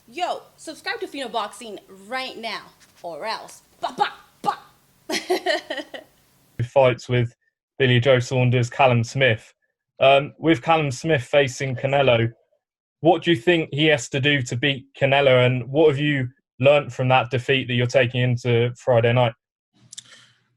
Yo, subscribe to Fino Boxing right now, or else. Bah, bah, bah. Fights with Billy Joe Saunders, Callum Smith. With Callum Smith facing Canelo, what do you think he has to do to beat Canelo, and what have you learnt from that defeat that you're taking into Friday night?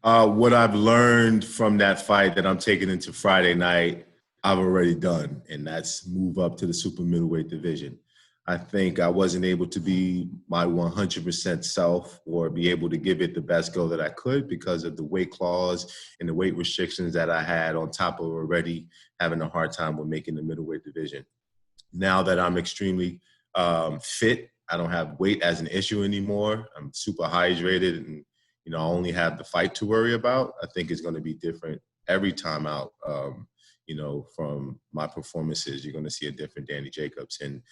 What I've learned from that fight that I'm taking into Friday night, I've already done, and that's move up to the super middleweight division. I think I wasn't able to be my 100% self or be able to give it the best go that I could because of the weight clause and the weight restrictions that I had on top of already having a hard time with making the middleweight division. Now that I'm extremely fit, I don't have weight as an issue anymore. I'm super hydrated and, I only have the fight to worry about. I think it's going to be different every time out. From my performances, you're going to see a different Danny Jacobs. And,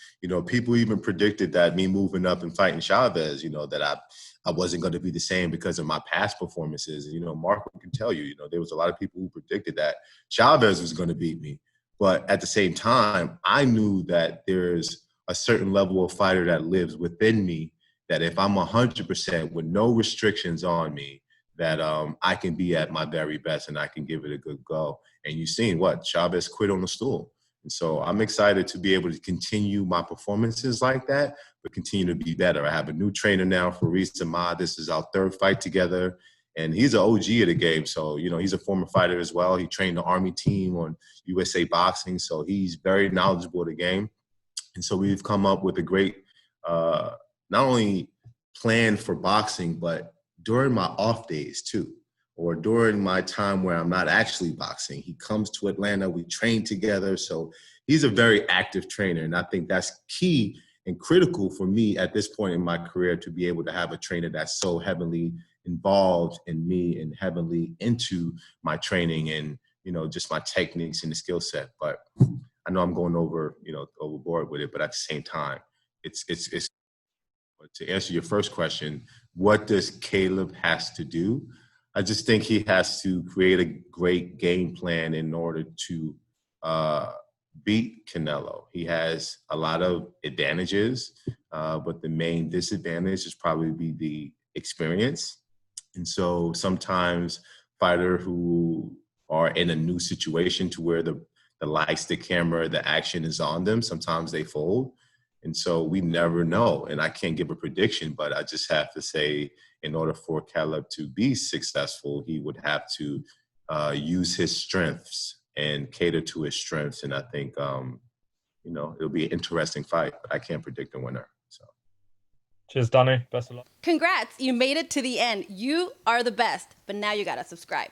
people even predicted that me moving up and fighting Chavez, that I wasn't going to be the same because of my past performances. Marco can tell you, there was a lot of people who predicted that Chavez was going to beat me. But at the same time, I knew that there's a certain level of fighter that lives within me that if I'm 100% with no restrictions on me, that I can be at my very best and I can give it a good go. And you've seen what? Chavez quit on the stool. And so I'm excited to be able to continue my performances like that, but continue to be better. I have a new trainer now, Faris Ahmad. This is our third fight together. And he's an OG of the game. So, he's a former fighter as well. He trained the Army team on USA Boxing. So he's very knowledgeable of the game. And so we've come up with a great not only plan for boxing, but during my off days too, or during my time where I'm not actually boxing. He comes to Atlanta, we train together. So he's a very active trainer. And I think that's key and critical for me at this point in my career to be able to have a trainer that's so heavily involved in me and heavily into my training and, just my techniques and the skill set. But I know I'm going overboard with it, but at the same time, it's to answer your first question, what does Caleb has to do? I just think he has to create a great game plan in order to beat Canelo. He has a lot of advantages, but the main disadvantage is probably be the experience. And so sometimes fighters who are in a new situation to where the lights, the camera, the action is on them, sometimes they fold. And so we never know. And I can't give a prediction, but I just have to say, in order for Caleb to be successful, he would have to use his strengths and cater to his strengths. And I think, it'll be an interesting fight, but I can't predict the winner. So. Cheers, Danny. Best of luck. Congrats, you made it to the end. You are the best, but now you gotta subscribe.